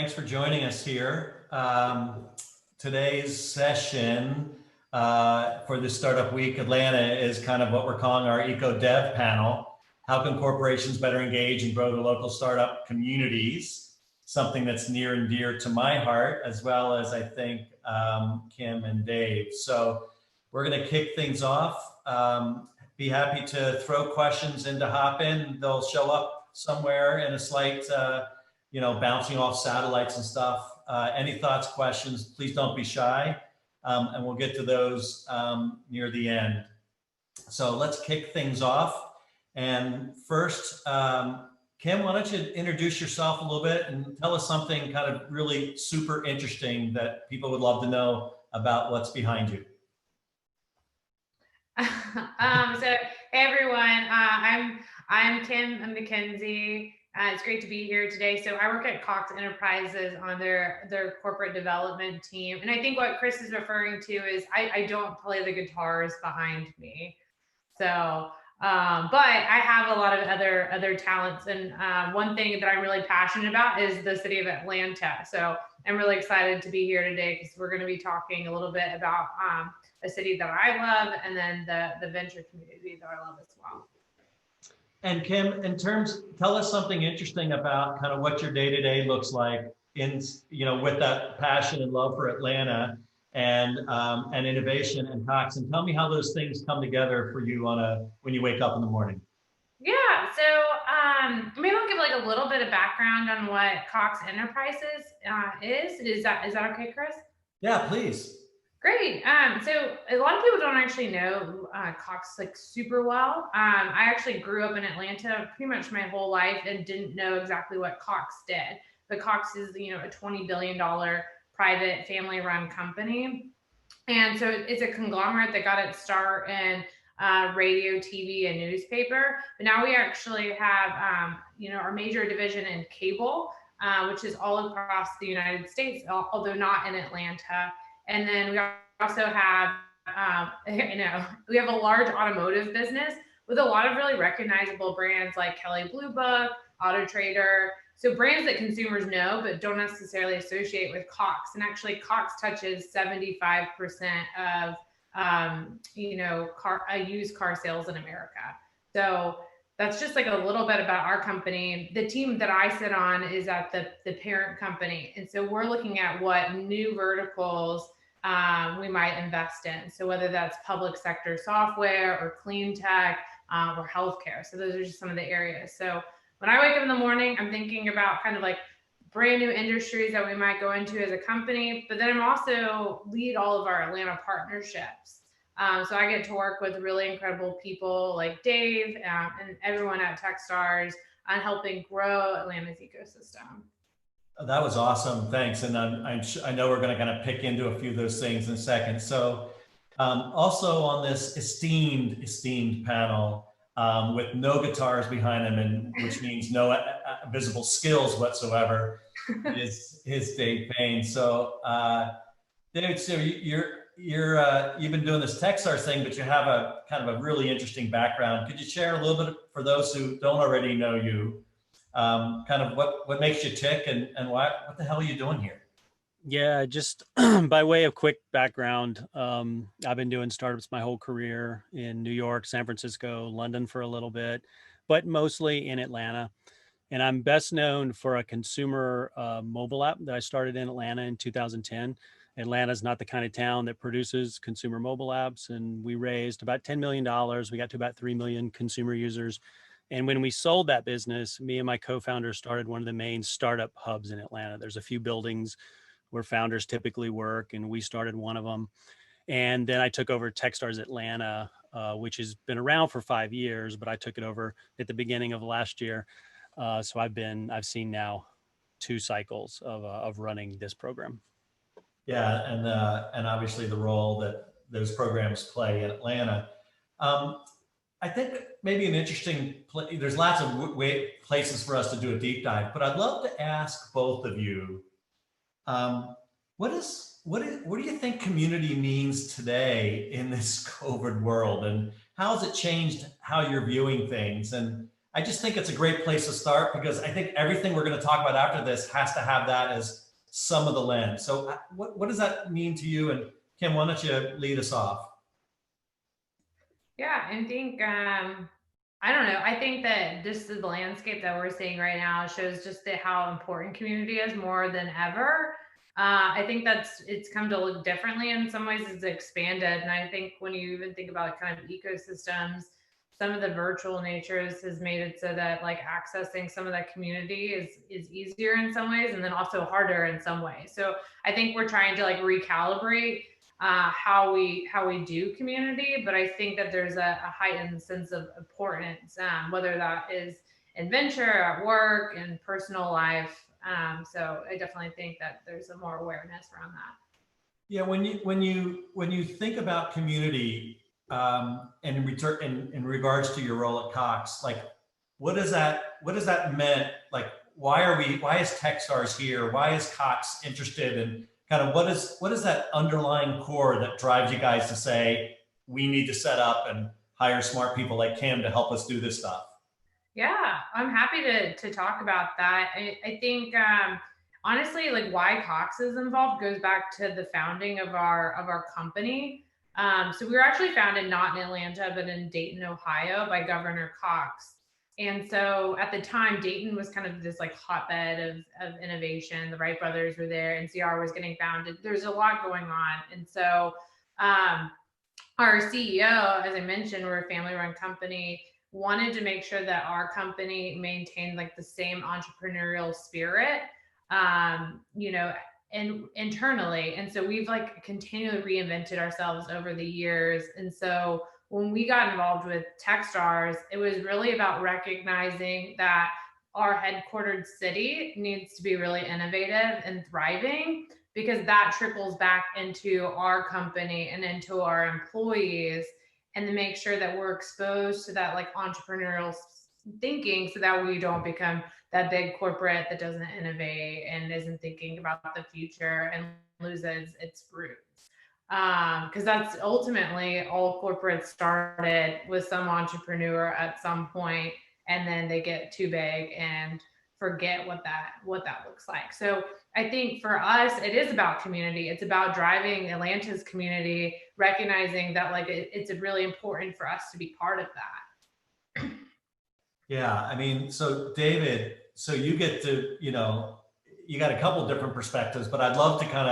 Thanks for joining us here. Today's session for this Startup Week Atlanta is kind of what we're calling our Eco Dev panel. How can corporations better engage and grow their local startup communities? Something that's near and dear to my heart, as well as I think Kim and Dave. So we're going to kick things off. Be happy to throw questions into Hopin. They'll show up somewhere in a slight, bouncing off satellites and stuff. Any thoughts, questions, please don't be shy. And we'll get to those near the end. So let's kick things off. And first, Kim, why don't you introduce yourself a little bit and tell us something kind of really super interesting that people would love to know about what's behind you. Hey everyone, I'm Kim McKenzie. It's great to be here today. So I work at Cox Enterprises on their corporate development team. And I think what Chris is referring to is I don't play the guitars behind me. So, but I have a lot of other talents. And one thing that I'm really passionate about is the city of Atlanta. So I'm really excited to be here today because we're going to be talking a little bit about a city that I love, and then the venture community that I love as well. And Kim, tell us something interesting about kind of what your day-to-day looks like with that passion and love for Atlanta and innovation and Cox, and tell me how those things come together for you when you wake up in the morning. Yeah, so maybe I'll give like a little bit of background on what Cox Enterprises is. Is that okay, Chris? Yeah, please. Great. So a lot of people don't actually know Cox like super well. I actually grew up in Atlanta pretty much my whole life and didn't know exactly what Cox did. But Cox is, a $20 billion private family-run company. And so it's a conglomerate that got its start in radio, TV, and newspaper. But now we actually have, our major division in cable, which is all across the United States, although not in Atlanta. And then we also have, we have a large automotive business with a lot of really recognizable brands like Kelley Blue Book, Auto Trader. So brands that consumers know, but don't necessarily associate with Cox. And actually Cox touches 75% of, used car sales in America. So that's just like a little bit about our company. The team that I sit on is at the parent company. And so we're looking at what new verticals we might invest in. So whether that's public sector software or clean tech or healthcare. So those are just some of the areas. So when I wake up in the morning, I'm thinking about kind of like brand new industries that we might go into as a company, but then I'm also lead all of our Atlanta partnerships. So I get to work with really incredible people like Dave and everyone at Techstars on helping grow Atlanta's ecosystem. That was awesome. Thanks. And I know we're going to kind of pick into a few of those things in a second. So also on this esteemed panel with no guitars behind them, which means no visible skills whatsoever, is Dave Payne. So Dave, so you've been doing this Techstars thing, but you have a kind of a really interesting background. Could you share a little bit for those who don't already know you? Kind of what makes you tick and what the hell are you doing here? Yeah, just by way of quick background, I've been doing startups my whole career in New York, San Francisco, London for a little bit, but mostly in Atlanta. And I'm best known for a consumer mobile app that I started in Atlanta in 2010. Atlanta's not the kind of town that produces consumer mobile apps. And we raised about $10 million. We got to about 3 million consumer users. And when we sold that business, me and my co-founder started one of the main startup hubs in Atlanta. There's a few buildings where founders typically work, and we started one of them. And then I took over Techstars Atlanta, which has been around for 5 years, but I took it over at the beginning of last year. So I've seen now 2 cycles of running this program. Yeah, and obviously the role that those programs play in Atlanta. I think maybe an interesting there's lots of places for us to do a deep dive, but I'd love to ask both of you, what do you think community means today in this COVID world, and how has it changed how you're viewing things? And I just think it's a great place to start because I think everything we're going to talk about after this has to have that as some of the lens. So what does that mean to you? And Kim, why don't you lead us off? Yeah, I think I don't know. I think that just the landscape that we're seeing right now shows just how important community is more than ever. I think it's come to look differently in some ways. It's expanded, and I think when you even think about kind of ecosystems, some of the virtual natures has made it so that like accessing some of that community is easier in some ways, and then also harder in some ways. So I think we're trying to like recalibrate how we do community, but I think that there's a heightened sense of importance, whether that is in venture, at work, and personal life. So I definitely think that there's a more awareness around that. Yeah, when you think about community, and in regards to your role at Cox, like what does that meant? Like why is Techstars here? Why is Cox interested in kind of what is that underlying core that drives you guys to say we need to set up and hire smart people like Kim to help us do this stuff? Yeah, I'm happy to talk about that. I think honestly, like why Cox is involved goes back to the founding of our company. So we were actually founded not in Atlanta, but in Dayton, Ohio, by Governor Cox. And so at the time, Dayton was kind of this like hotbed of innovation. The Wright brothers were there, NCR was getting founded. There's a lot going on. And so our CEO, as I mentioned, we're a family-run company, wanted to make sure that our company maintained like the same entrepreneurial spirit, and internally. And so we've like continually reinvented ourselves over the years. And so when we got involved with Techstars, it was really about recognizing that our headquartered city needs to be really innovative and thriving, because that trickles back into our company and into our employees, and to make sure that we're exposed to that like entrepreneurial thinking so that we don't become that big corporate that doesn't innovate and isn't thinking about the future and loses its roots. Because that's ultimately all corporates started with some entrepreneur at some point, and then they get too big and forget what that looks like. So I think for us, it is about community. It's about driving Atlanta's community, recognizing that like it's really important for us to be part of that. Yeah, I mean, so David, so you get to, you got a couple different perspectives, but I'd love to kind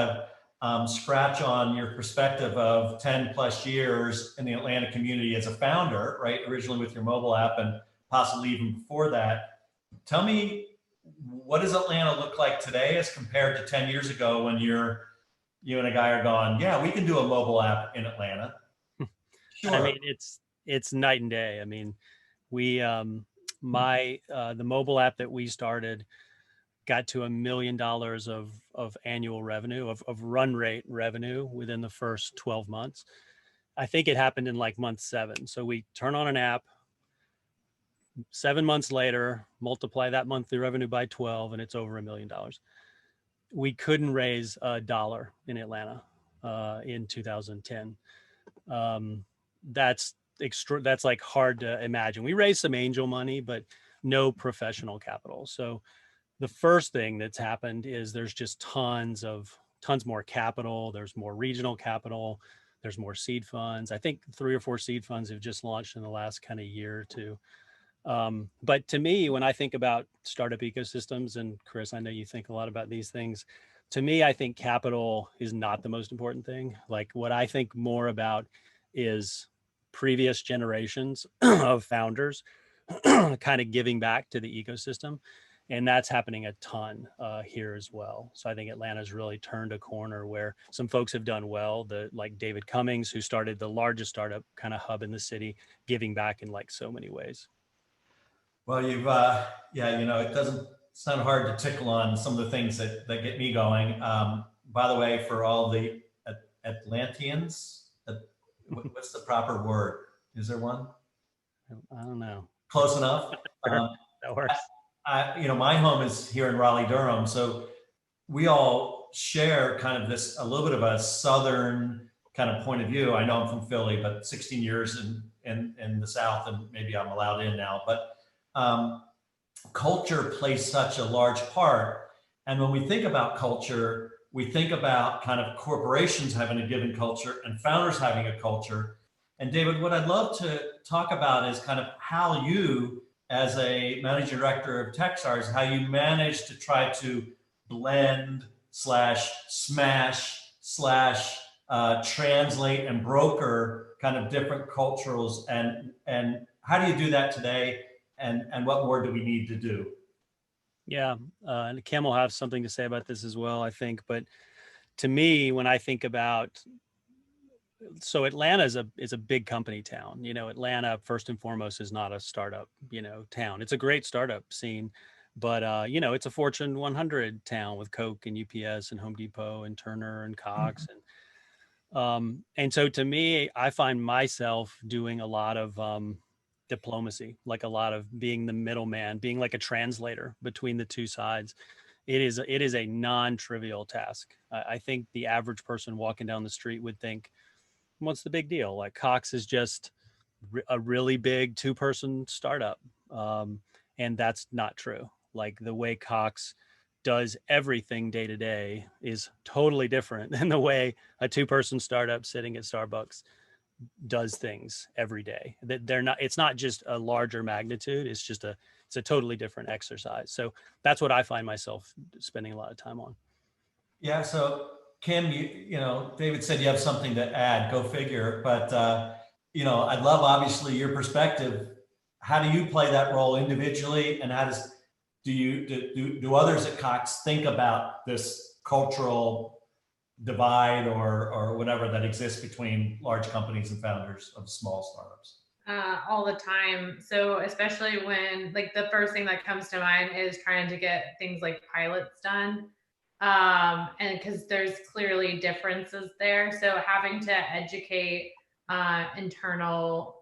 of scratch on your perspective of 10 plus years in the Atlanta community as a founder, right? Originally with your mobile app and possibly even before that. Tell me, what does Atlanta look like today as compared to 10 years ago when you and a guy are going, yeah, we can do a mobile app in Atlanta? Sure. I mean, it's night and day. I mean, we, the mobile app that we started got to $1 million of annual revenue, of run rate revenue within the first 12 months. I think it happened in like month 7. So we turn on an app, 7 months later, multiply that monthly revenue by 12, and it's over $1 million. We couldn't raise $1 in Atlanta in 2010. That's like hard to imagine. We raised some angel money, but no professional capital. So the first thing that's happened is there's just tons more capital. There's more regional capital. There's more seed funds. I think 3 or 4 seed funds have just launched in the last kind of year or two. But to me, when I think about startup ecosystems, and Chris, I know you think a lot about these things, to me, I think capital is not the most important thing. Like what I think more about is previous generations of founders kind of giving back to the ecosystem. And that's happening a ton here as well. So I think Atlanta's really turned a corner where some folks have done well, like David Cummings, who started the largest startup kind of hub in the city, giving back in like so many ways. Well, you've, it doesn't sound hard to tickle on some of the things that get me going. By the way, for all the Atlanteans, what's the proper word? Is there one? I don't know. Close enough. That works. My home is here in Raleigh, Durham. So we all share kind of a little bit of a Southern kind of point of view. I know I'm from Philly, but 16 years in the South, and maybe I'm allowed in now. But culture plays such a large part. And when we think about culture, we think about kind of corporations having a given culture and founders having a culture. And David, what I'd love to talk about is kind of how you, as a managing director of Techstars, how you manage to try to blend slash smash slash translate and broker kind of different cultures, and how do you do that today, and what more do we need to do? Yeah, and Kim will have something to say about this as well, I think. But to me, when I think about, so Atlanta is a big company town. You know, Atlanta first and foremost is not a startup, town. It's a great startup scene, but it's a Fortune 100 town with Coke and UPS and Home Depot and Turner and Cox, and so to me, I find myself doing a lot of diplomacy, like a lot of being the middleman, being like a translator between the two sides. It is a non-trivial task. I think the average person walking down the street would think, what's the big deal? Like Cox is just a really big 2-person startup. And that's not true. Like the way Cox does everything day to day is totally different than the way a 2-person startup sitting at Starbucks does things every day. That it's not just a larger magnitude. It's a totally different exercise. So that's what I find myself spending a lot of time on. Yeah. So Kim, David said you have something to add, go figure. But, I'd love obviously your perspective. How do you play that role individually, and how do others at Cox think about this cultural divide or whatever that exists between large companies and founders of small startups? All the time. So especially when, like, the first thing that comes to mind is trying to get things like pilots done. And because there's clearly differences there. So having to educate internal,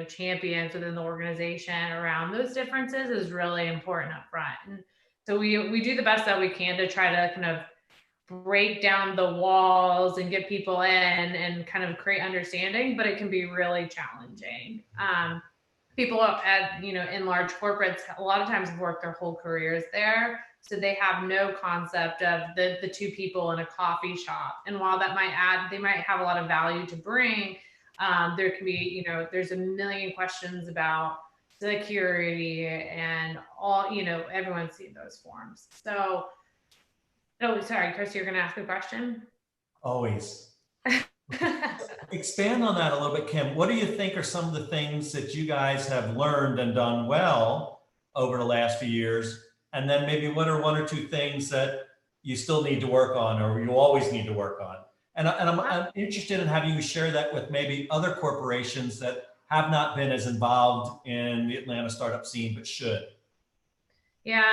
champions within the organization around those differences is really important up front. And so we do the best that we can to try to kind of break down the walls and get people in and kind of create understanding, but it can be really challenging. People at, in large corporates, a lot of times have worked their whole careers there. So they have no concept of the 2 people in a coffee shop. And while that they might have a lot of value to bring, there can be, there's a million questions about security and all, everyone's seen those forms. So, oh, sorry, Chris, you're going to ask a question? Always. Expand on that a little bit, Kim. What do you think are some of the things that you guys have learned and done well over the last few years? And then maybe what are 1 or 2 things that you still need to work on, or you always need to work on? And I'm interested in having you share that with maybe other corporations that have not been as involved in the Atlanta startup scene, but should. Yeah,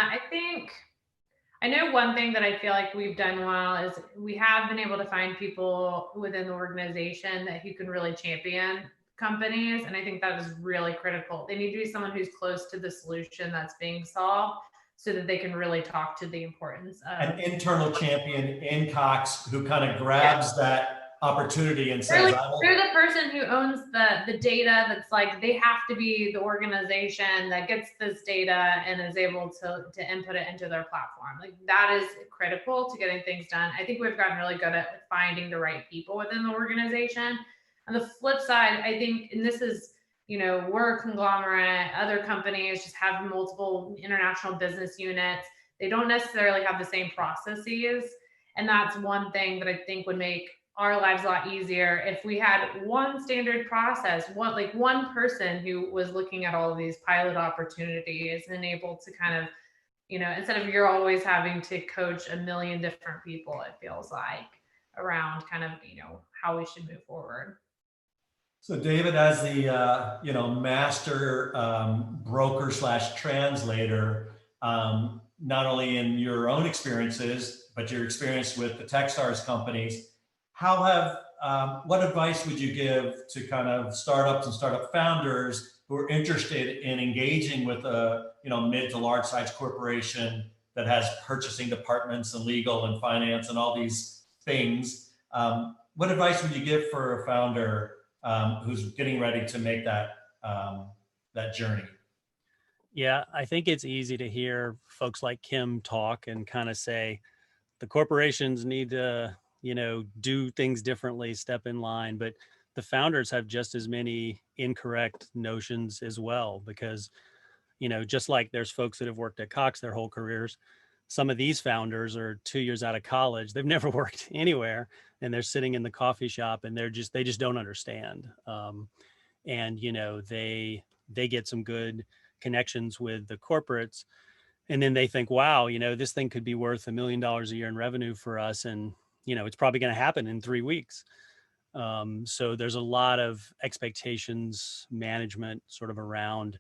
I know one thing that I feel like we've done well is we have been able to find people within the organization who can really champion companies. And I think that is really critical. They need to be someone who's close to the solution that's being solved so that they can really talk to the importance of an internal champion in Cox who kind of grabs that opportunity and says, they're the person who owns the data. That's like, they have to be the organization that gets this data and is able to input it into their platform. Like, that is critical to getting things done. I think we've gotten really good at finding the right people within the organization. On the flip side, I think, and this is, we're a conglomerate, other companies just have multiple international business units. They don't necessarily have the same processes. And that's one thing that I think would make our lives a lot easier if we had one standard process, one person who was looking at all of these pilot opportunities and able to kind of, instead of you're always having to coach a million different people, it feels like, around kind of, how we should move forward. So David, as the master broker / translator, not only in your own experiences, but your experience with the Techstars companies, what advice would you give to kind of startups and startup founders who are interested in engaging with a mid to large size corporation that has purchasing departments and legal and finance and all these things? What advice would you give for a founder who's getting ready to make that journey? Yeah, I think it's easy to hear folks like Kim talk and kind of say the corporations need to, do things differently, step in line. But the founders have just as many incorrect notions as well, because, just like there's folks that have worked at Cox their whole careers, some of these founders are 2 years out of college. They've never worked anywhere, and they're sitting in the coffee shop, and they just don't understand. And they get some good connections with the corporates, and then they think, wow, this thing could be worth $1 million a year in revenue for us, and it's probably going to happen in 3 weeks. So there's a lot of expectations management sort of around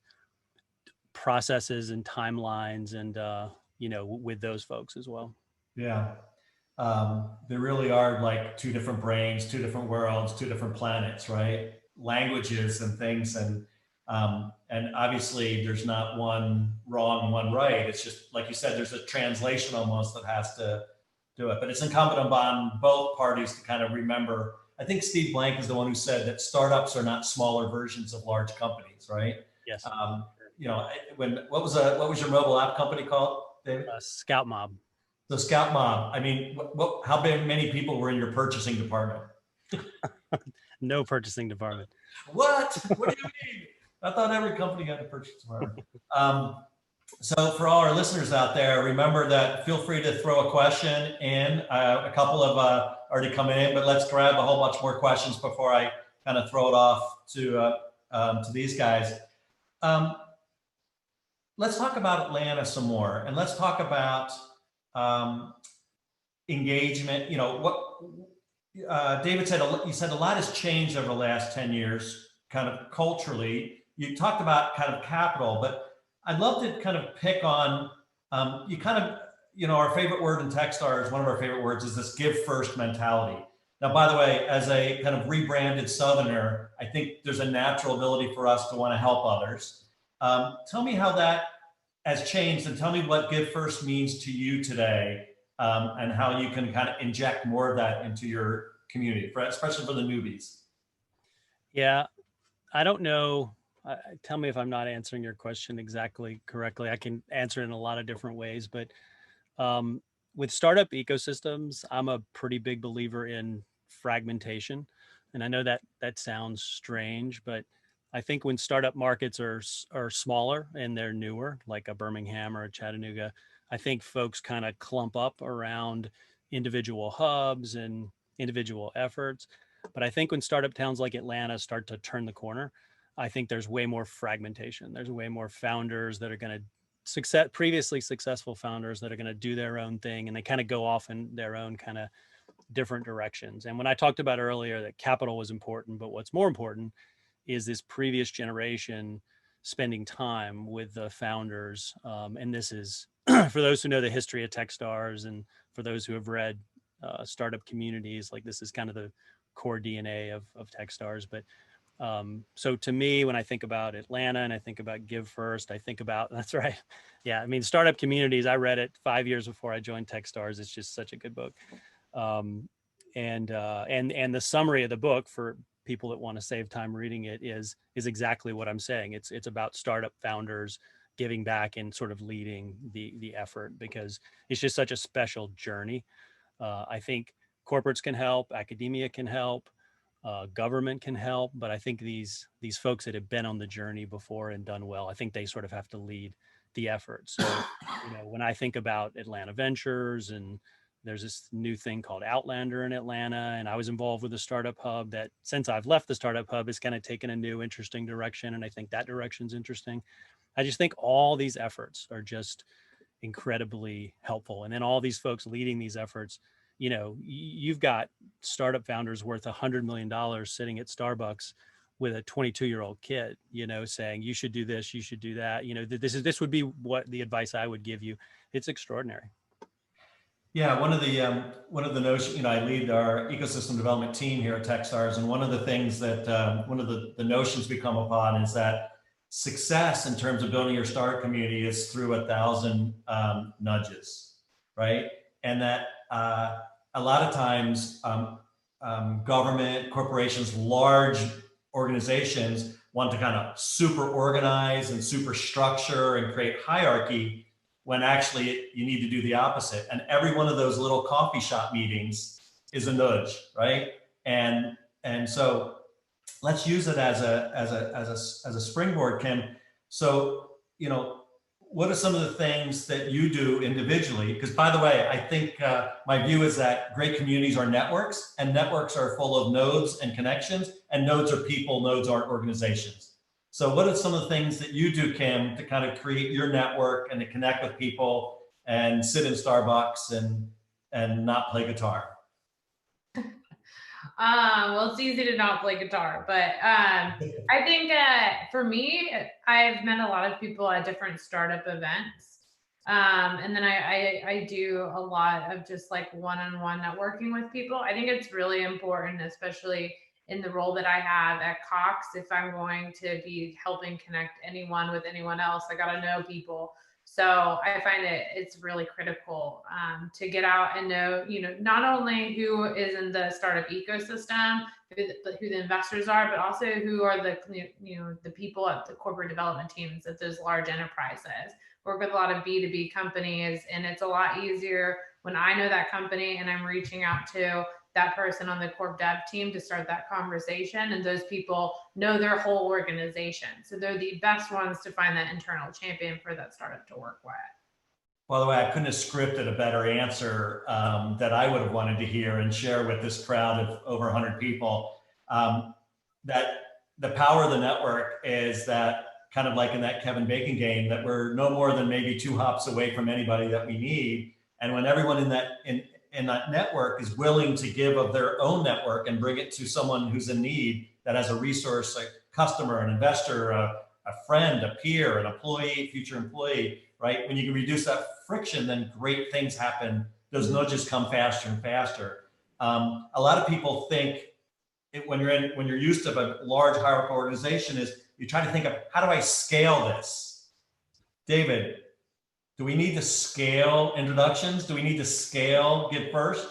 processes and timelines, and with those folks as well. Yeah. There really are like two different brains, two different worlds, two different planets, right? Languages and things. And obviously there's not one wrong, one right. It's just, like you said, there's a translation almost that has to do it, but it's incumbent upon both parties to kind of remember. I think Steve Blank is the one who said that startups are not smaller versions of large companies, right? Yes. What was your mobile app company called, David? Scout Mob. The Scout Mob. I mean, how many people were in your purchasing department? No purchasing department. What? What do you mean? I thought every company had a purchasing department. So for all our listeners out there, remember that feel free to throw a question in. A couple of already come in, but let's grab a whole bunch more questions before I kind of throw it off to these guys. Let's talk about Atlanta some more, and let's talk about engagement. David said, you said a lot has changed over the last 10 years, kind of culturally. You talked about kind of capital, but I'd love to kind of pick on, our favorite word in Techstars, one of our favorite words is this give first mentality. Now, by the way, as a kind of rebranded Southerner, I think there's a natural ability for us to want to help others. Tell me how that has changed, and tell me what give first means to you today, and how you can kind of inject more of that into your community, especially for the newbies. Yeah, I don't know. Tell me if I'm not answering your question exactly correctly. I can answer it in a lot of different ways, but with startup ecosystems, I'm a pretty big believer in fragmentation. And I know that sounds strange, but I think when startup markets are smaller and they're newer, like a Birmingham or a Chattanooga, I think folks kind of clump up around individual hubs and individual efforts. But I think when startup towns like Atlanta start to turn the corner, I think there's way more fragmentation. There's way more founders that are going to previously successful founders that are going to do their own thing, and they kind of go off in their own kind of different directions. And when I talked about earlier that capital was important, but what's more important is this previous generation spending time with the founders. And this is for those who know the history of Techstars, and for those who have read startup communities, like this is kind of the core DNA of Techstars. But so to me, when I think about Atlanta and I think about Give First, I think about, that's right. Yeah. I mean, startup communities, I read it 5 years before I joined Techstars. It's just such a good book. And the summary of the book for people that want to save time reading it is exactly what I'm saying. It's about startup founders giving back and sort of leading the effort, because it's just such a special journey. I think corporates can help, academia can help, government can help, but I think these folks that have been on the journey before and done well, I think they sort of have to lead the effort. So, when I think about Atlanta Ventures, and there's this new thing called Outlander in Atlanta, and I was involved with the startup hub that, since I've left the startup hub, has kind of taken a new interesting direction, and I think that direction's interesting. I just think all these efforts are just incredibly helpful, and then all these folks leading these efforts. You've got startup founders worth $100 million sitting at Starbucks with a 22-year-old kid, saying you should do this, you should do that. This would be what the advice I would give you. It's extraordinary. Yeah, one of the notions, I lead our ecosystem development team here at Techstars, and one of the things that one of the notions we come upon is that success in terms of building your startup community is through 1,000 nudges, right? And that a lot of times government, corporations, large organizations want to kind of super organize and super structure and create hierarchy, when actually you need to do the opposite. And every one of those little coffee shop meetings is a nudge, right? And so let's use it as a springboard, Kim. So, you know, what are some of the things that you do individually? Because by the way, I think my view is that great communities are networks, and networks are full of nodes and connections, and nodes are people, nodes aren't organizations. So what are some of the things that you do, Kim, to kind of create your network and to connect with people and sit in Starbucks and not play guitar? Well, it's easy to not play guitar, but I think for me, I've met a lot of people at different startup events. And then I do a lot of just like one-on-one networking with people. I think it's really important, especially in the role that I have at Cox. If I'm going to be helping connect anyone with anyone else, I got to know people. So I find it's really critical to get out and know, you know, not only who is in the startup ecosystem, who the investors are, but also who are the, you know, the people at the corporate development teams at those large enterprises. Work with a lot of B2B companies, and it's a lot easier when I know that company and I'm reaching out to that person on the corp dev team to start that conversation, and those people know their whole organization. So they're the best ones to find that internal champion for that startup to work with. By the way, I couldn't have scripted a better answer that I would have wanted to hear and share with this crowd of over 100 people. That the power of the network is that, kind of like in that Kevin Bacon game, that we're no more than maybe 2 hops away from anybody that we need. And when everyone in that network is willing to give of their own network and bring it to someone who's in need, that has a resource, like customer, an investor, a friend, a peer, an employee, future employee, right? When you can reduce that friction, then great things happen. Those nudges come faster and faster. A lot of people think when you're used to a large hierarchical organization is you try to think of, how do I scale this? David, do we need to scale introductions? Do we need to scale Give First?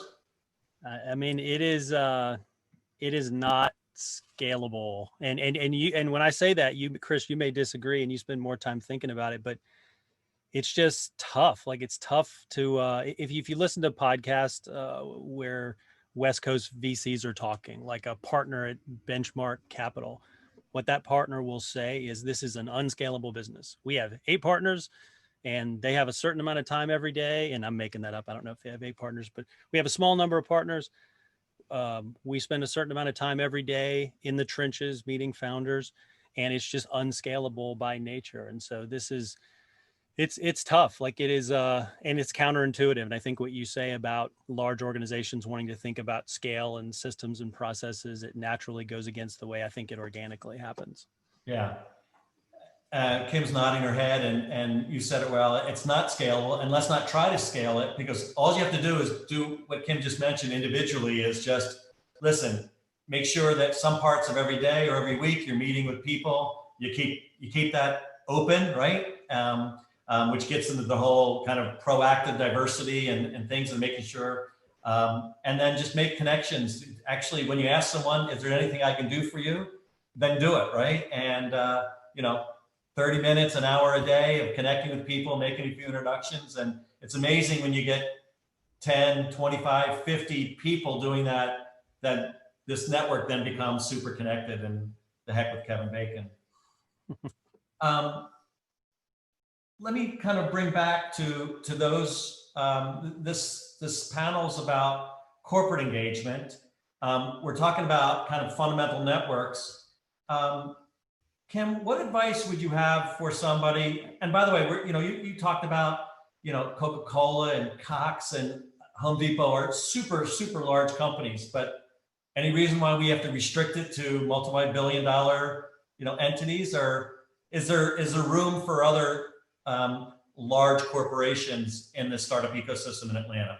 I mean, it is not scalable. And when I say that, Chris, you may disagree and you spend more time thinking about it, but it's just tough. Like, it's tough to, if you listen to podcasts where West Coast VCs are talking, like a partner at Benchmark Capital, what that partner will say is, this is an unscalable business. We have 8 partners and they have a certain amount of time every day. And I'm making that up. I don't know if they have 8 partners, but we have a small number of partners. We spend a certain amount of time every day in the trenches meeting founders, and it's just unscalable by nature. And so it's tough. Like, it is, and it's counterintuitive. And I think what you say about large organizations wanting to think about scale and systems and processes, it naturally goes against the way I think it organically happens. Yeah. Kim's nodding her head, and you said it well. It's not scalable, and let's not try to scale it, because all you have to do is do what Kim just mentioned individually, is just listen, make sure that some parts of every day or every week you're meeting with people. You keep that open, right? Which gets into the whole kind of proactive diversity and things, and making sure, and then just make connections. Actually, when you ask someone, is there anything I can do for you? Then do it, right? And, 30 minutes, an hour a day of connecting with people, making a few introductions. And it's amazing when you get 10, 25, 50 people doing that this network then becomes super connected, and the heck with Kevin Bacon. Let me kind of bring back to those, this panel's about corporate engagement. We're talking about kind of fundamental networks. Kim, what advice would you have for somebody? And by the way, you talked about, Coca-Cola and Cox and Home Depot are super, super large companies, but any reason why we have to restrict it to multi-billion-dollar, entities, or is there room for other large corporations in the startup ecosystem in Atlanta?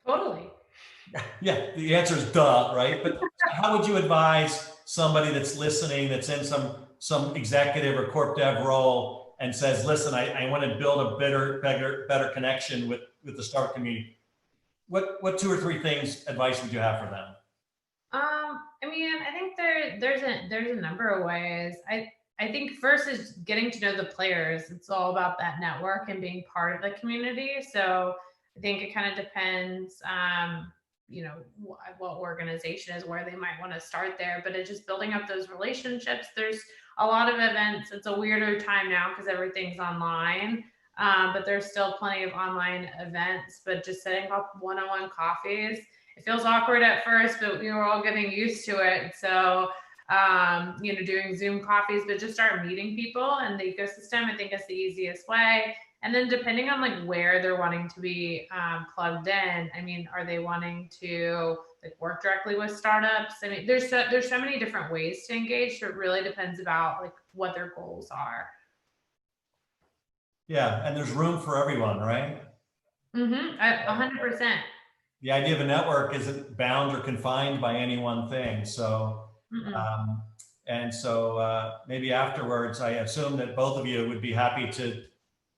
Totally. Yeah, the answer is duh, right? But how would you advise somebody that's listening, that's in some executive or corp dev role, and says, listen, I want to build a better connection with the startup community? What 2 or 3 things advice would you have for them? I mean, I think there's a number of ways. I think first is getting to know the players. It's all about that network and being part of the community. So I think it kind of depends, what organization is where they might want to start there. But it's just building up those relationships. There's a lot of events. It's a weirder time now because everything's online. But there's still plenty of online events. But just setting up one-on-one coffees, it feels awkward at first, but we're all getting used to it. So, doing Zoom coffees, but just start meeting people and the ecosystem, I think is the easiest way. And then depending on like where they're wanting to be plugged in, I mean, are they wanting to like work directly with startups? I mean, there's so many different ways to engage. So it really depends about like what their goals are. Yeah, and there's room for everyone, right? 100%. The idea of a network isn't bound or confined by any one thing. So, maybe afterwards, I assume that both of you would be happy to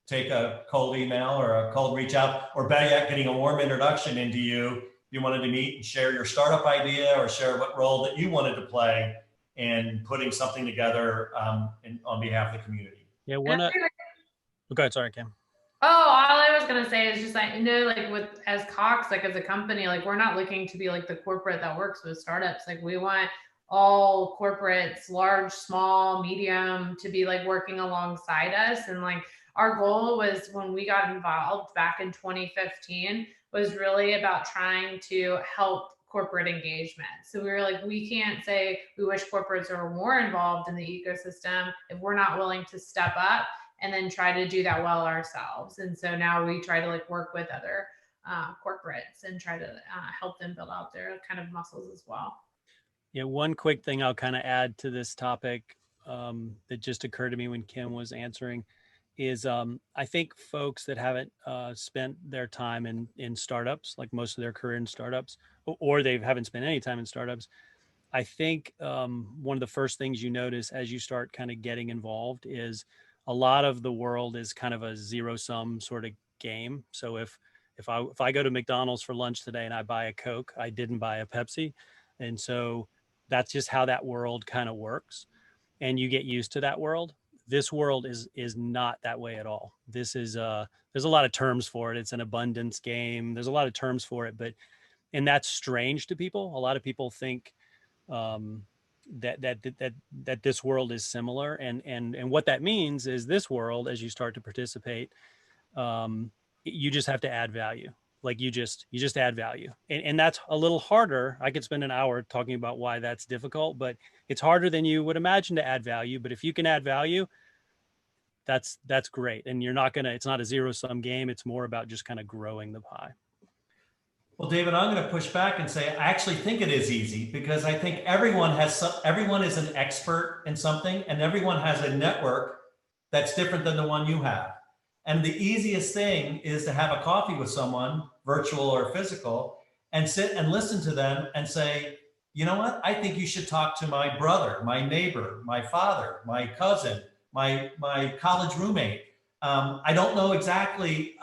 take a cold email or a cold reach out, or better yet, getting a warm introduction into you. If you wanted to meet and share your startup idea or share what role that you wanted to play in putting something together on behalf of the community. Yeah, go ahead, sorry, Cam. Oh, all I was gonna say is just like, like as Cox, like as a company, like we're not looking to be like the corporate that works with startups. Like we want all corporates, large, small, medium, to be like working alongside us. And like our goal was when we got involved back in 2015 was really about trying to help corporate engagement. So we were like, we can't say we wish corporates were more involved in the ecosystem if we're not willing to step up and then try to do that well ourselves. And so now we try to like work with other corporates and try to help them build out their kind of muscles as well. Yeah, one quick thing I'll kind of add to this topic that just occurred to me when Kim was answering is I think folks that haven't spent their time in startups, like most of their career in startups, or they haven't spent any time in startups, I think one of the first things you notice as you start kind of getting involved is a lot of the world is kind of a zero-sum sort of game. So if I go to McDonald's for lunch today and I buy a Coke, I didn't buy a Pepsi. And so that's just how that world kind of works. And you get used to that world. This world is not that way at all. This is there's a lot of terms for it. It's an abundance game. There's a lot of terms for it, and that's strange to people. A lot of people think that this world is similar, and what that means is this world, as you start to participate, you just have to add value. Like you just add value, and that's a little harder. I could spend an hour talking about why that's difficult, but it's harder than you would imagine to add value. But if you can add value, that's great. And it's not a zero-sum game. It's more about just kind of growing the pie. Well, David, I'm going to push back and say I actually think it is easy, because I think everyone is an expert in something, and everyone has a network that's different than the one you have. And the easiest thing is to have a coffee with someone, virtual or physical, and sit and listen to them and say, you know what? I think you should talk to my brother, my neighbor, my father, my cousin, my college roommate. I don't know exactly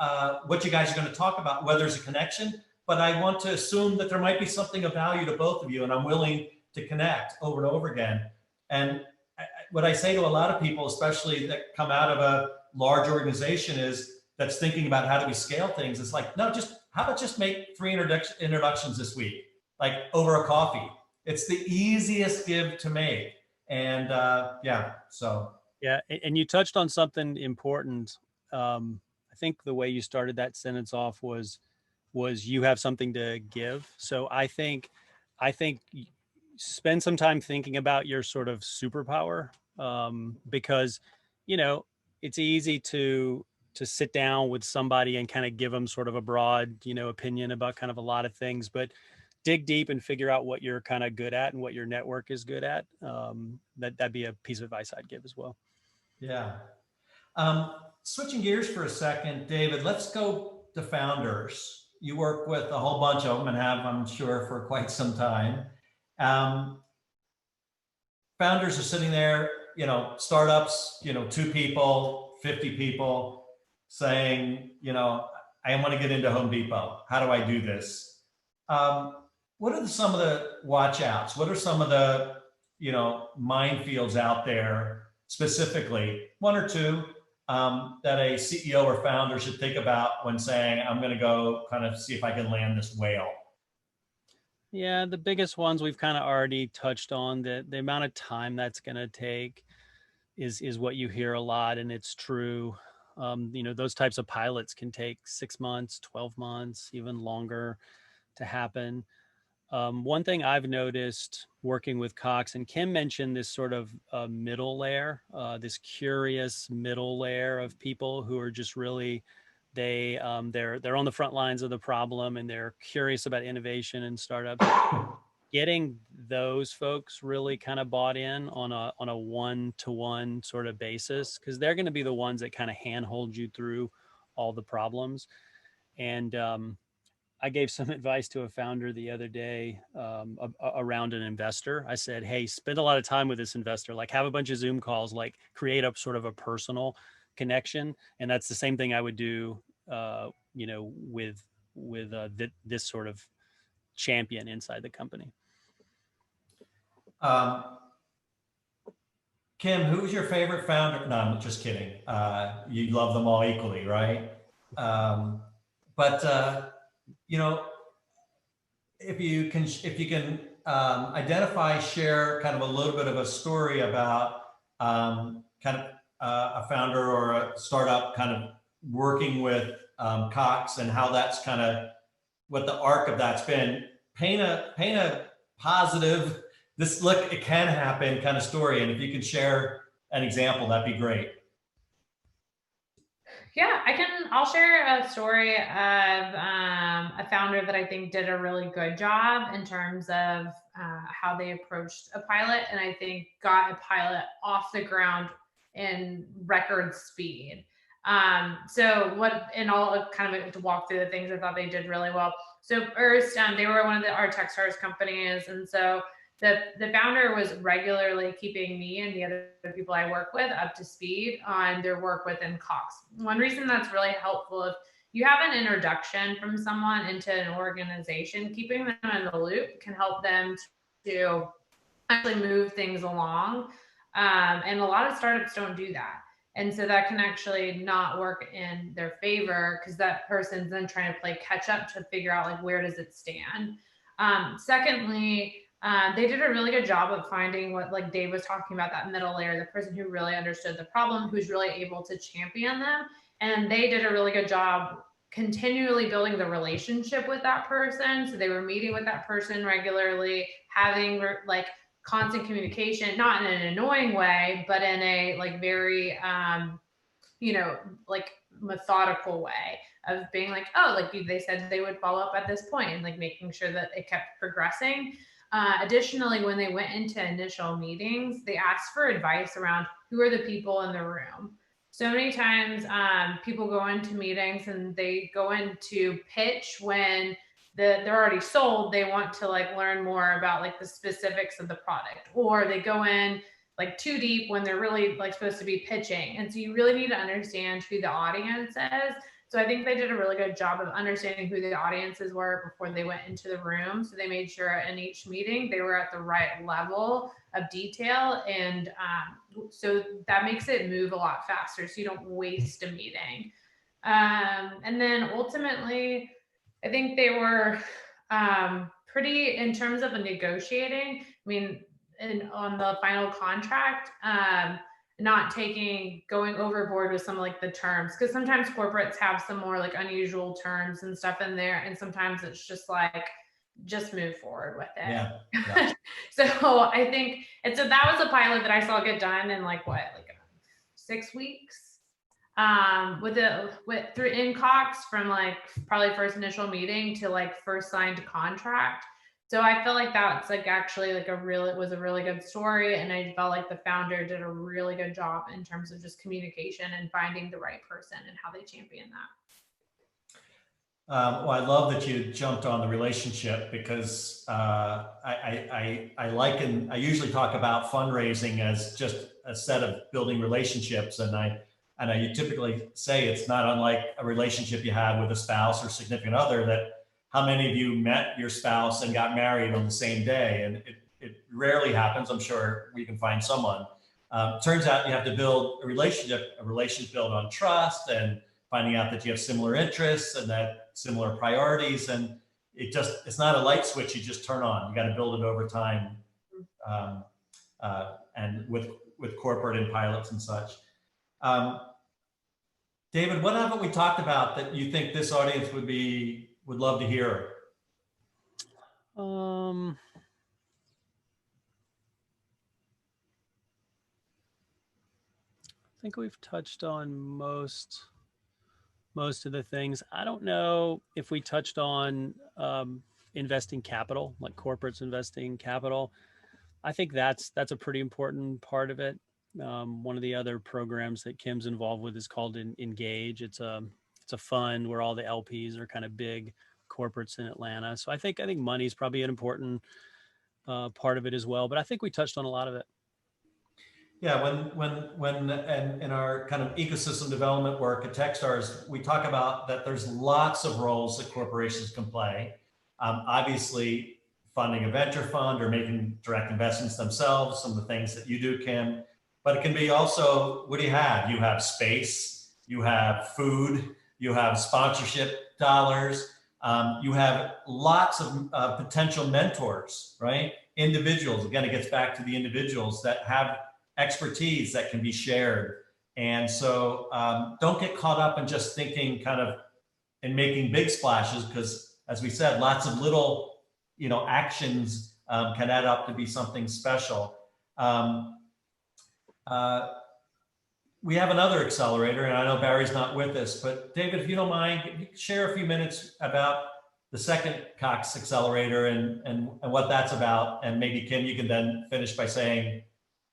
what you guys are going to talk about, whether there's a connection, but I want to assume that there might be something of value to both of you, and I'm willing to connect over and over again. And what I say to a lot of people, especially that come out of a large organization, that's thinking about how do we scale things. It's like, no, how about just make 3 introductions this week, like over a coffee. It's the easiest give to make. And Yeah, and you touched on something important. I think the way you started that sentence off was you have something to give. So I think spend some time thinking about your sort of superpower, because it's easy to sit down with somebody and kind of give them sort of a broad opinion about kind of a lot of things, but dig deep and figure out what you're kind of good at and what your network is good at. That'd be a piece of advice I'd give as well. Yeah. Switching gears for a second, David, let's go to founders. You work with a whole bunch of them and have, I'm sure, for quite some time. Founders are sitting there, startups, 2 people, 50 people, saying, I want to get into Home Depot. How do I do this? what are some of the watch outs? What are some of the, minefields out there specifically, one or two, that a CEO or founder should think about when saying, I'm going to go kind of see if I can land this whale? Yeah, the biggest ones we've kind of already touched on. The amount of time that's going to take is what you hear a lot, and it's true. Those types of pilots can take 6 months, 12 months, even longer to happen. One thing I've noticed working with Cox, and Kim mentioned this sort of middle layer, this curious middle layer of people who are just really, they're on the front lines of the problem, and they're curious about innovation and startups. Getting those folks really kind of bought in on a one-to-one sort of basis, because they're going to be the ones that kind of handhold you through all the problems. And I gave some advice to a founder the other day around an investor. I said, hey, spend a lot of time with this investor, like have a bunch of Zoom calls, like create a sort of a personal connection. And that's the same thing I would do, with this sort of champion inside the company. Kim, who's your favorite founder? No, I'm just kidding. You love them all equally, right? If you can identify, share kind of a little bit of a story about a founder or a startup kind of working with Cox, and how that's kind of what the arc of that's been. Paint a positive, it can happen kind of story. And if you can share an example, that'd be great. Yeah, I'll share a story of a founder that I think did a really good job in terms of how they approached a pilot, and I think got a pilot off the ground in record speed. I'll kind of walk through the things I thought they did really well. So first, they were one of our Techstars companies, and so the founder was regularly keeping me and the other people I work with up to speed on their work within Cox. One reason that's really helpful, if you have an introduction from someone into an organization, keeping them in the loop can help them to actually move things along. And a lot of startups don't do that. And so that can actually not work in their favor, because that person's then trying to play catch up to figure out, like, where does it stand? Secondly, they did a really good job of finding what, like Dave was talking about, that middle layer, the person who really understood the problem, who's really able to champion them. And they did a really good job continually building the relationship with that person. So they were meeting with that person regularly, having like constant communication, not in an annoying way, but in a like very, like methodical way of being like, oh, like they said they would follow up at this point, and like making sure that it kept progressing. Additionally, when they went into initial meetings, they asked for advice around who are the people in the room. So many times people go into meetings and they go into pitch when they're already sold. They want to like learn more about like the specifics of the product, or they go in like too deep when they're really like supposed to be pitching. And so you really need to understand who the audience is. So I think they did a really good job of understanding who the audiences were before they went into the room. So they made sure in each meeting they were at the right level of detail. And so that makes it move a lot faster, so you don't waste a meeting. And then ultimately, I think they were pretty, in terms of negotiating, I mean, on the final contract, not going overboard with some like the terms, because sometimes corporates have some more like unusual terms and stuff in there, and sometimes it's just like, just move forward with it. Yeah. So I think, and so that was a pilot that I saw get done in like 6 weeks, in Cox, from like probably first initial meeting to like first signed contract. So I feel like that's like actually like it was a really good story. And I felt like the founder did a really good job in terms of just communication and finding the right person and how they champion that. Well, I love that you jumped on the relationship, because I usually talk about fundraising as just a set of building relationships. And I typically say it's not unlike a relationship you have with a spouse or significant other, that how many of you met your spouse and got married on the same day? And it rarely happens. I'm sure we can find someone. Turns out you have to build a relationship built on trust and finding out that you have similar interests and that similar priorities. And it's not a light switch you just turn on. You got to build it over time. And with corporate and pilots and such. David, what haven't we talked about that you think this audience would love to hear? I think we've touched on most of the things. I don't know if we touched on investing capital, like corporates investing capital. I think that's a pretty important part of it. One of the other programs that Kim's involved with is called Engage. It's a fund where all the LPs are kind of big corporates in Atlanta. So I think money is probably an important part of it as well. But I think we touched on a lot of it. Yeah, when in our kind of ecosystem development work at Techstars, we talk about that there's lots of roles that corporations can play. Obviously, funding a venture fund or making direct investments themselves, some of the things that you do, Kim. But it can be also, what do you have? You have space, you have food, you have sponsorship dollars, you have lots of potential mentors, right? Individuals, again, it gets back to the individuals that have expertise that can be shared. And so don't get caught up in just thinking kind of in making big splashes, because as we said, lots of little actions can add up to be something special. We have another accelerator, and I know Barry's not with us, but David, if you don't mind, share a few minutes about the second Cox Accelerator and what that's about. And maybe Kim, you can then finish by saying,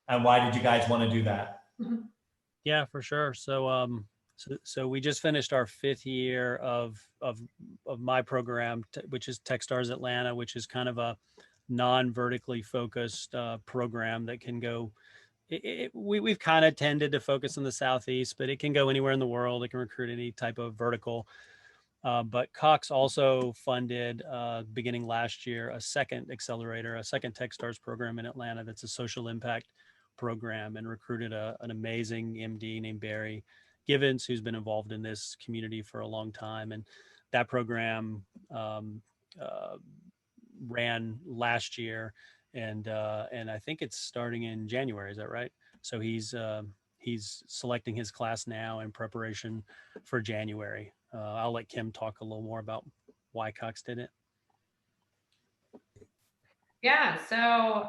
and why did you guys want to do that? Yeah, for sure. So we just finished our 5th year of my program, which is Techstars Atlanta, which is kind of a non-vertically focused program that can go. We've kind of tended to focus on the Southeast, but it can go anywhere in the world. It can recruit any type of vertical. But Cox also funded, beginning last year, a second accelerator, a second Techstars program in Atlanta that's a social impact program, and recruited an amazing MD named Barry Givens, who's been involved in this community for a long time. And that program ran last year, and I think it's starting in January. Is that right? So he's selecting his class now in preparation for January. I'll let Kim talk a little more about why Cox did it. Yeah, so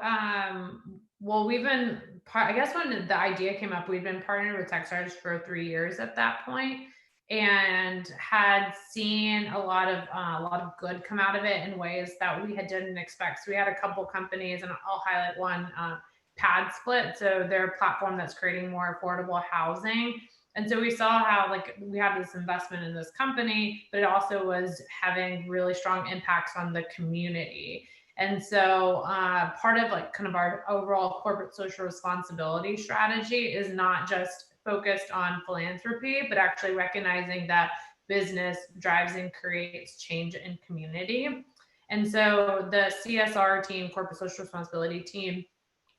well, I guess when the idea came up, we'd been partnered with Techstars for 3 years at that point, and had seen a lot of good come out of it in ways that we didn't expect. So we had a couple companies, and I'll highlight one, Pad Split. So they're a platform that's creating more affordable housing. And so we saw how we had this investment in this company, but it also was having really strong impacts on the community. And so part of kind of our overall corporate social responsibility strategy is not just focused on philanthropy, but actually recognizing that business drives and creates change in community. And so the CSR team, corporate social responsibility team,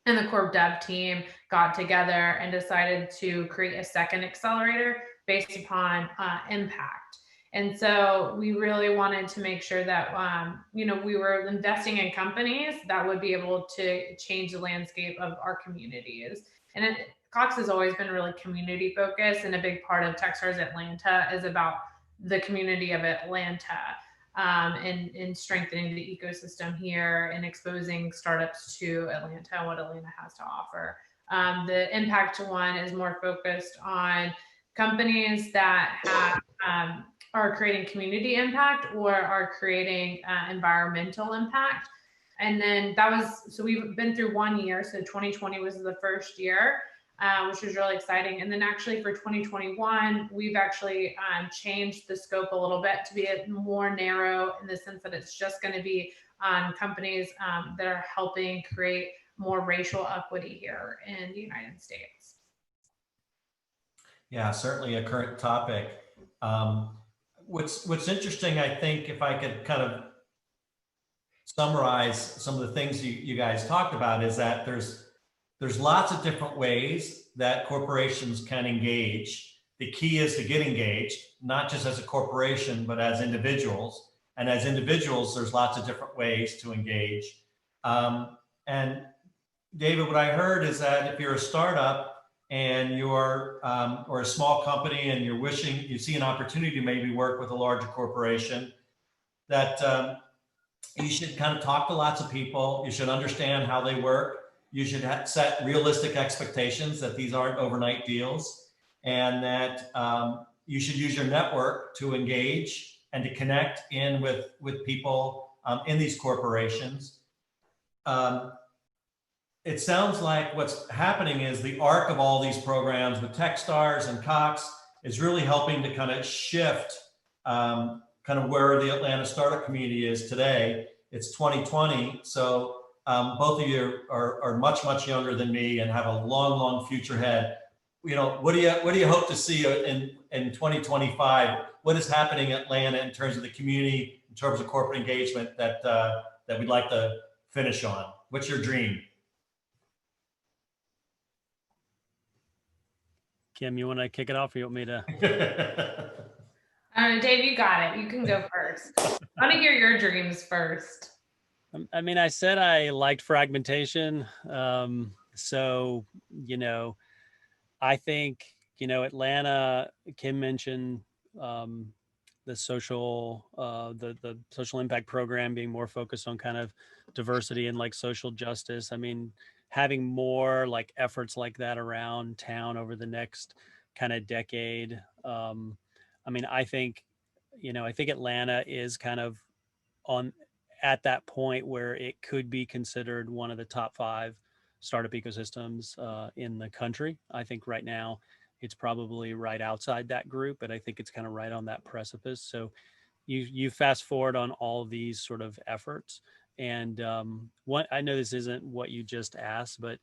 and the Corp Dev team got together and decided to create a second accelerator based upon impact. And so we really wanted to make sure that, we were investing in companies that would be able to change the landscape of our communities. And Cox has always been really community focused, and a big part of Techstars Atlanta is about the community of Atlanta, and strengthening the ecosystem here and exposing startups to Atlanta and what Atlanta has to offer. The Impact One is more focused on companies that are creating community impact or are creating environmental impact. And then so we've been through 1 year. So 2020 was the first year, which was really exciting. And then actually for 2021, we've actually changed the scope a little bit to be more narrow, in the sense that it's just going to be on companies that are helping create more racial equity here in the United States. Yeah, certainly a current topic. what's interesting, I think, if I could kind of summarize some of the things you guys talked about, is that there's lots of different ways that corporations can engage. The key is to get engaged, not just as a corporation, but as individuals. And as individuals, there's lots of different ways to engage. And David, what I heard is that if you're a startup and you're or a small company and you see an opportunity to maybe work with a larger corporation, that you should kind of talk to lots of people. You should understand how they work. You should set realistic expectations that these aren't overnight deals, and that you should use your network to engage and to connect in with people in these corporations. It sounds like what's happening is the arc of all these programs with Techstars and Cox is really helping to kind of shift kind of where the Atlanta startup community is today. It's 2020, so both of you are much, much younger than me and have a long, long future ahead. You know, what do you hope to see in 2025? What is happening in Atlanta in terms of the community, in terms of corporate engagement that we'd like to finish on? What's your dream? Kim, you want to kick it off, or you want me to? Dave, you got it. You can go first. I want to hear your dreams first. I mean, I said I liked fragmentation. So, you know, I think, you know, Atlanta, Kim mentioned the social impact program being more focused on kind of diversity and like social justice. I mean, having more like efforts like that around town over the next kind of decade. I mean, I think Atlanta is kind of at that point where it could be considered one of the top 5 startup ecosystems in the country. I think right now it's probably right outside that group, but I think it's kind of right on that precipice. So you fast forward on all of these sort of efforts. And I know this isn't what you just asked, but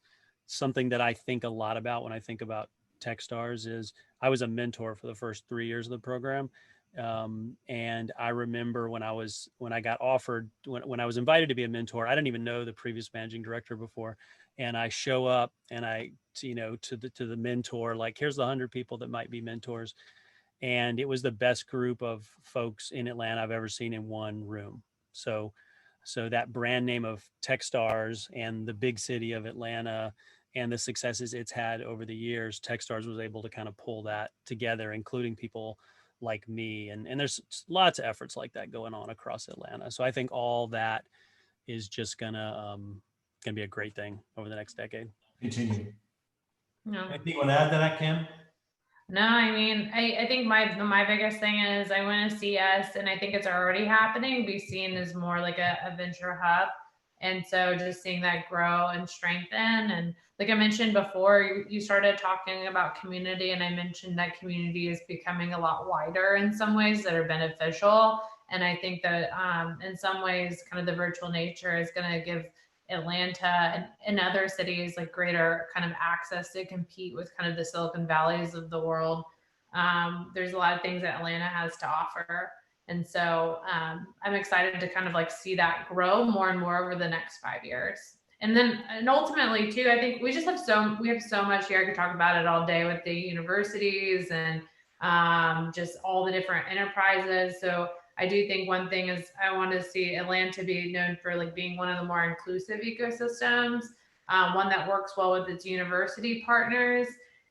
something that I think a lot about when I think about Techstars is I was a mentor for the first 3 years of the program. And I remember when I was invited to be a mentor, I didn't even know the previous managing director before. And I show up and I, you know, to the mentor, like, here's the 100 people that might be mentors. And it was the best group of folks in Atlanta I've ever seen in one room. So that brand name of Techstars and the big city of Atlanta and the successes it's had over the years, Techstars was able to kind of pull that together, including people like me. And there's lots of efforts like that going on across Atlanta. So I think all that is just gonna be a great thing over the next decade. Continue. No. Anything you want to add to that, Kim? No, I mean, I think my biggest thing is I want to see us, and I think it's already happening, be seen as more like a venture hub. And so just seeing that grow and strengthen. And like I mentioned before, you started talking about community, and I mentioned that community is becoming a lot wider in some ways that are beneficial. And I think that in some ways, kind of the virtual nature is going to give Atlanta and other cities like greater kind of access to compete with kind of the Silicon Valleys of the world. There's a lot of things that Atlanta has to offer. And so I'm excited to kind of like see that grow more and more over the next 5 years. And ultimately too, I think we have so much here. I could talk about it all day with the universities and just all the different enterprises. So I do think one thing is I want to see Atlanta be known for like being one of the more inclusive ecosystems, one that works well with its university partners.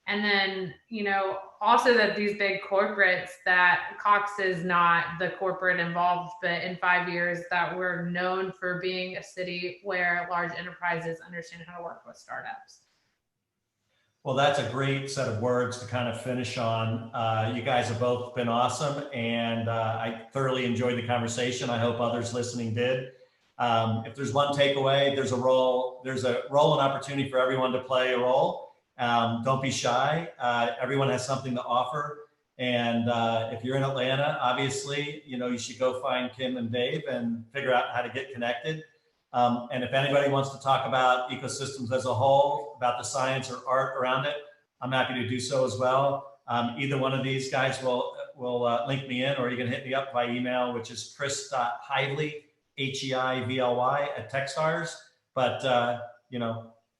And then, you know, also that these big corporates, that Cox is not the corporate involved, but in 5 years that we're known for being a city where large enterprises understand how to work with startups. Well, that's a great set of words to kind of finish on. You guys have both been awesome, and I thoroughly enjoyed the conversation. I hope others listening did. If there's one takeaway, there's a role and opportunity for everyone to play a role. Don't be shy. Everyone has something to offer. And if you're in Atlanta, obviously, you know, you should go find Kim and Dave and figure out how to get connected. And if anybody wants to talk about ecosystems as a whole, about the science or art around it, I'm happy to do so as well. Either one of these guys will link me in, or you can hit me up by email, which is chris.hively, HEIVLY @Techstars. But,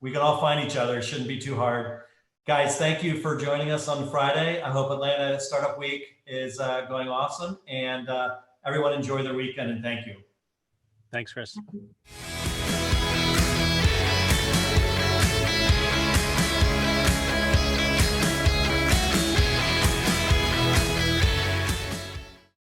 we can all find each other. It shouldn't be too hard. Guys, thank you for joining us on Friday. I hope Atlanta Startup Week is going awesome, and everyone enjoy their weekend, and thank you. Thanks, Chris.